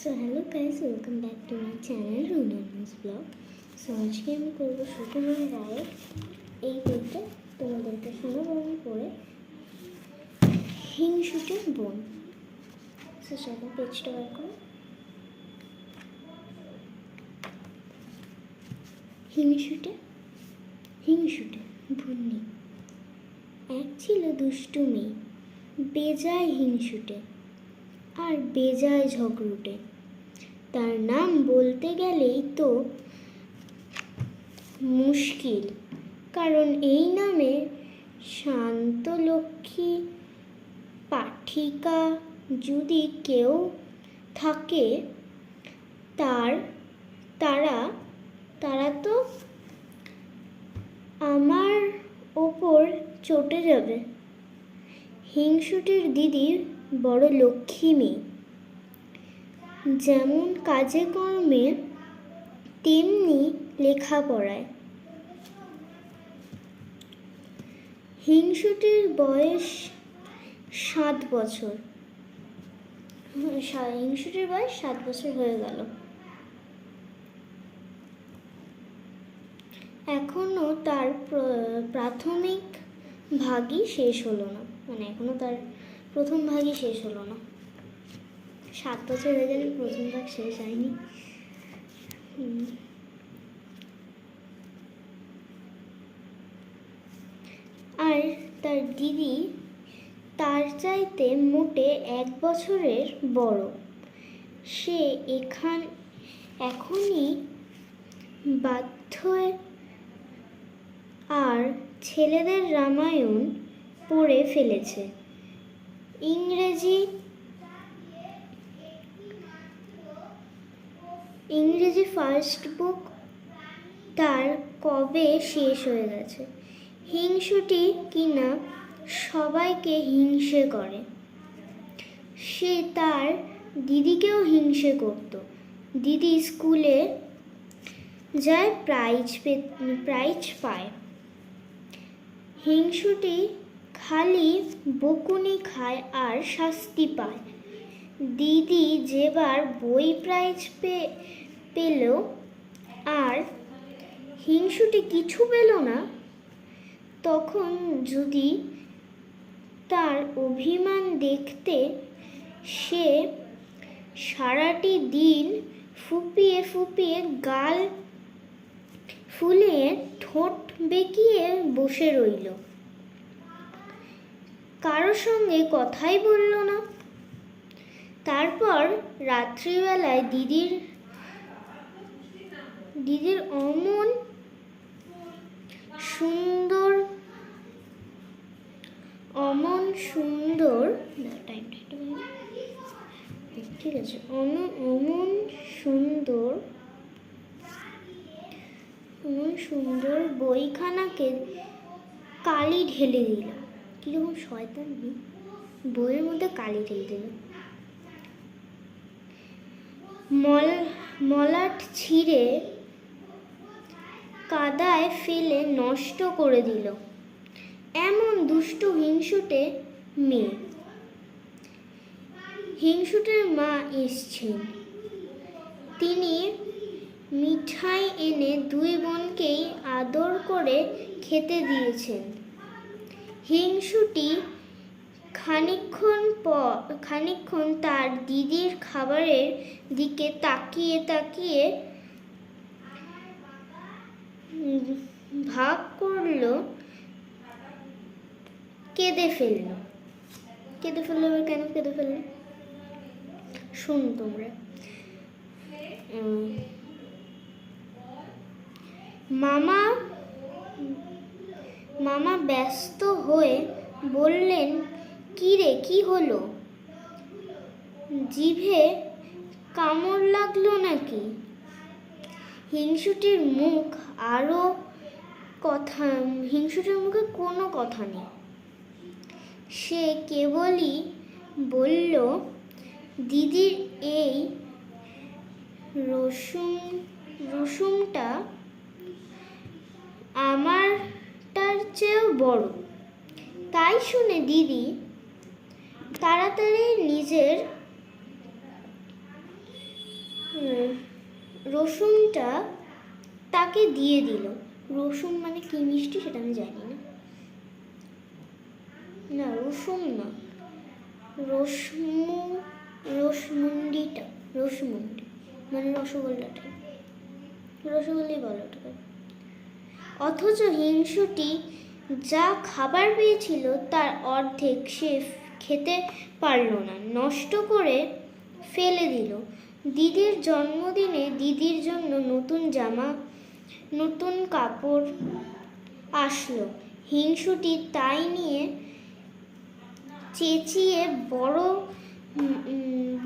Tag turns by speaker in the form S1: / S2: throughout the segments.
S1: So hello guys, welcome back to my channel Runan's Vlog. So আজকে আমি করবো সুকুমার রায়ের এই বইটা তোমাদেরকে শোনাবো আমি পড়ে হিংসুটের বোন। সো চলো পেজটা বার করো। হিংসুটে ভুন্নি। এক ছিল দুষ্টু মেয়ে, বেজায় হিংসুটে আর বেজায় ঝগড়ুটে। তার নাম বলতে গেলেই তো মুশকিল, কারণ এই নামে শান্ত লক্ষ্মী পাঠিকা যদি কেউ থাকে তারা তো আমার ওপর চটে যাবে। হিংসুটের দিদি বড় লক্ষ্মী মেয়ে, যেমন কাজে কর্মে তেমনি লেখাপড়ায়। হিংসুটের বয়স 7 বছর। হিংসুটের বয়স 7 বছর হয়ে গেল। এখনো তার প্রাথমিক ভাগই শেষ হলো না, এখনো তার প্রথম ভাগই শেষ হলো না। 7 বছর হয়ে গেলে প্রথম ভাগ শেষ হয়নি। আর তার দিদি তার চাইতে মোটে 1 বছরের বড়। সে এখনই বাধ্য আর ছেলেদের রামায়ণ পড়ে ফেলেছে। ইংরেজি ফার্স্ট বুক তার কবে শেষ হয়ে গেছে। হিংসুটি কিনা সবাইকে হিংসে করে। সে তার দিদিকেও হিংসে করত। দিদি স্কুলে যায়, প্রাইজ পায়। হিংসুটি খালি বকুনি খায় আর শাস্তি পায়। দিদি যেবার বই প্রাইজ পেল আর হিংসুটি কিছু পেল না, তখন যদি তার অভিমান দেখতে সে সারাটি দিন ফুপিয়ে গাল ফুলিয়ে ঠোঁট বেঁকিয়ে বসে রইল। কারোর সঙ্গে কথাই বলল না। তারপর রাত্রিবেলায় দিদির অমন সুন্দর ঠিক আছে অমন সুন্দর বইখানাকে কালি ঢেলে দিল। কিরকম শয়তান, বইয়ের মধ্যে কালি ঢেলে দিল। মলাট ছিঁড়ে কাদায় ফেলে নষ্ট করে দিল। এমন দুষ্টু হিংসুটে মেয়ে। হিংসুটের মা এসছেন। তিনি মিঠাই এনে 2 বোনকেই আদর করে খেতে দিয়েছেন। হিংসুটি খানিকক্ষণ তার দিদির খাবারের দিকে তাকিয়ে ভাগ করল, কেঁদে ফেললো। এবার কেন কেঁদে ফেললো শোন তোমরা। মামা ব্যস্ত হয়ে বললেন, কি রে, কি হলো? জিভে কামড় লাগলো নাকি? হিংসুটির মুখে কোনো কথা নেই। সে কেবলই বলল, দিদির এই রসুমটা আমারটার চেয়েও বড়। তাই শুনে দিদি তাড়াতাড়ি নিজের রসুনটা তাকে দিয়ে দিল। রসুন মানে কি মিষ্টি সেটা আমি জানি না। না, রসুন না, রসমুন্ডিটা, রসমুন্ডি মানে রসগোল্লাটা, রসগোল্লাই বলো ওটাকে। অথচ হিংসুটি যা খাবার পেয়েছিল তার অর্ধেক সে খেতে পারল না, নষ্ট করে ফেলে দিল। দিদির জন্মদিনে দিদির জন্য নতুন জামা, নতুন কাপড় আসলো। হিংসুটি তাই নিয়ে চেঁচিয়ে বড়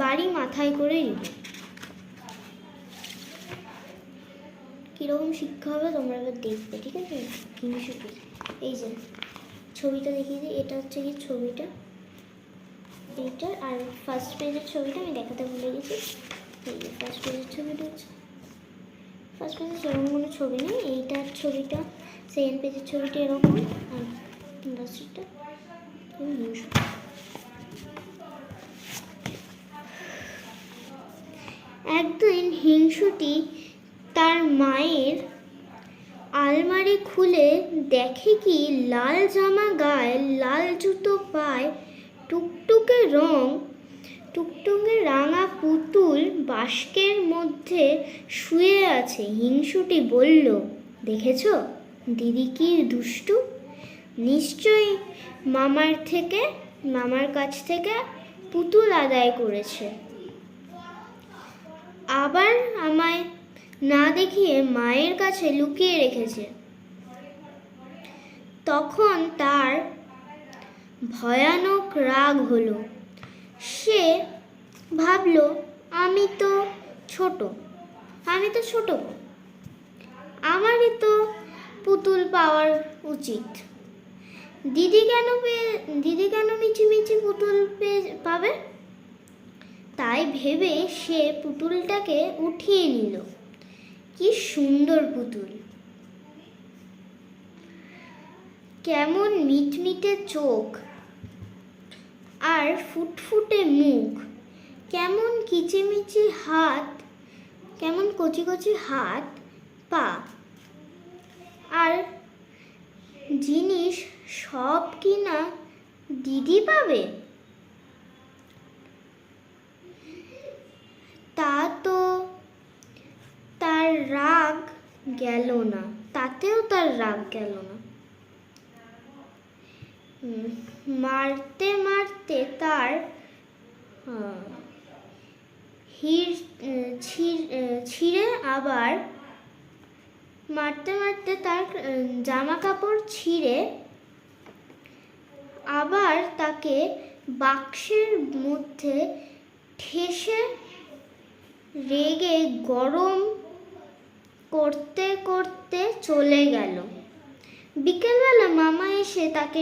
S1: বাড়ি মাথায় করে নিল। কীরকম শিক্ষা হবে তোমরা এবার দেখবে, ঠিক আছে? হিংসুটি, এই যে ছবিটা দেখিয়ে দিই, এটা হচ্ছে কি ছবিটা, এইটা। আর ফার্স্ট পেজের ছবিটা আমি দেখাতে ভুলে গেছি। এই যে ফার্স্ট পেজের ছবিটা হচ্ছে, ফার্স্ট পেজে সেরকম কোনো ছবি নেই, এইটার ছবিটা, সেকেন্ড পেজের ছবিটা এরকম, আর লাস্টেরটা হিংসুটি। একদিন হিংসুটি তার মায়ের আলমারি খুলে দেখে কি লাল জামা গায়ে, লাল জুতো পায়, টুকটুকে রাঙা পুতুল বাস্কের মধ্যে শুয়ে আছে। হিংসুটি বলল, দেখেছো দিদি কি দুষ্টু, নিশ্চয়ই মামার কাছ থেকে পুতুল আদায় করেছে, আবার আমায় না দেখিয়ে মায়ের কাছে লুকিয়ে রেখেছে। তখন তার ভয়ানক রাগ হলো। সে ভাবল, আমি তো ছোট, আমারই তো পুতুল পাওয়ার উচিত। দিদি কেন মিছিমিছি পুতুল পাবে? তাই ভেবে সে পুতুলটাকে উঠিয়ে নিল। কি সুন্দর পুতুল, কেমন মিটমিটে চোখ আর ফুটফুটে মুখ, কেমন কিচিমিচি হাত, কেমন কচি কচি হাত পা, আর জিনিস সব কিনা দিদি পাবে। তা তো তার রাগ গেল না, তাতেও তার রাগ গেল না। মারতে মারতে তার ছিঁড়ে, আবার মারতে মারতে তার জামা কাপড় ছিঁড়ে আবার তাকে বাক্সের মধ্যে ঠেসে রেগে গরম করতে করতে চলে গেল। বিকেলবেলা মামা এসে তাকে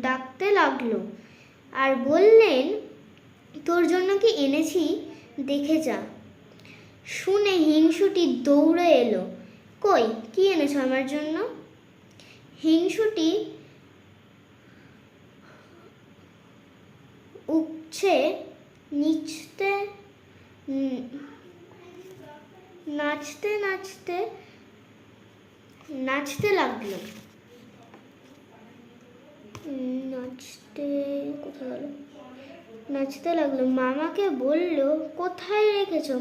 S1: ডাকতে লাগলো আর বললেন, তোর জন্য কি এনেছি দেখে যা। শুনে হিংসুটি দৌড়ে এলো। কই, কি এনেছো আমার জন্য? হিংসুটি উঠছে নাচতে লাগলো। নাচতে লাগলো। মামাকে বলল, কোথায় রেখেছো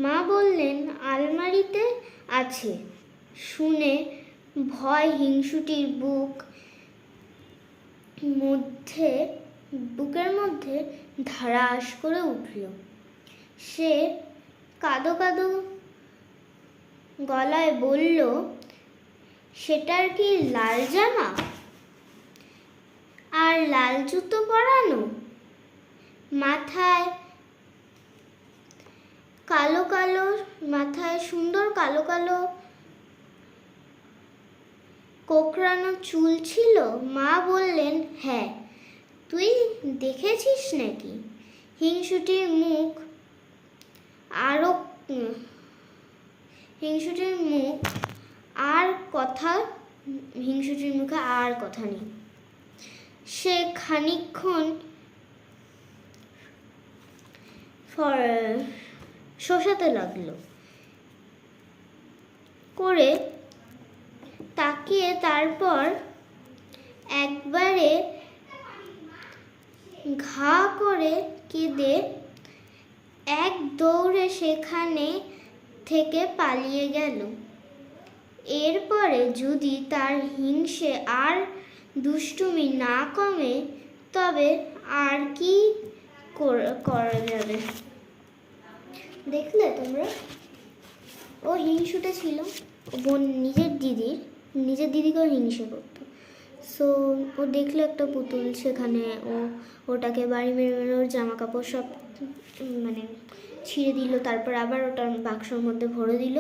S1: মা বললেন, আলমারিতে আছে। শুনে ভয় হিংসুটির বুকের মধ্যে ধারাস করে উঠল। সে কাঁদো কাঁদো গলায় বলল, সেটার কি লাল জামা আর লাল জুতো পরানো, মাথায় সুন্দর কালো কালো কোকড়ানো চুল ছিল? মা বললেন, হ্যাঁ, তুই দেখেছিস নাকি? হিংসুটির মুখে আর কথা নেই। সে খানিকক্ষণ শোষাতে লাগলো করে তাকিয়ে তারপর একবারে ঘা করে কেঁদে এক দৌড়ে সেখানে থেকে পালিয়ে গেল। এরপরে যদি তার হিংসে আর দুষ্টুমি না কমে তবে আর কি করা যাবে? দেখলে তোমরা, ও হিংসুটে ছিল, বোন নিজের দিদিকেও হিংসে করতো। সো ও দেখলো একটা পুতুল, সেখানে ওটাকে বাড়ি মেরে মেরে ওর জামা কাপড় সব মানে ছিঁড়ে দিল, তারপর আবার ওটার বাক্সর মধ্যে ভরে দিল।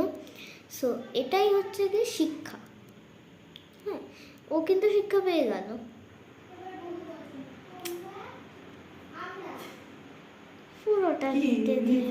S1: সো এটাই হচ্ছে কি শিক্ষা। হ্যাঁ, ও কিন্তু শিক্ষা পেয়ে গেল। পুরোটা দিতে দিয়ে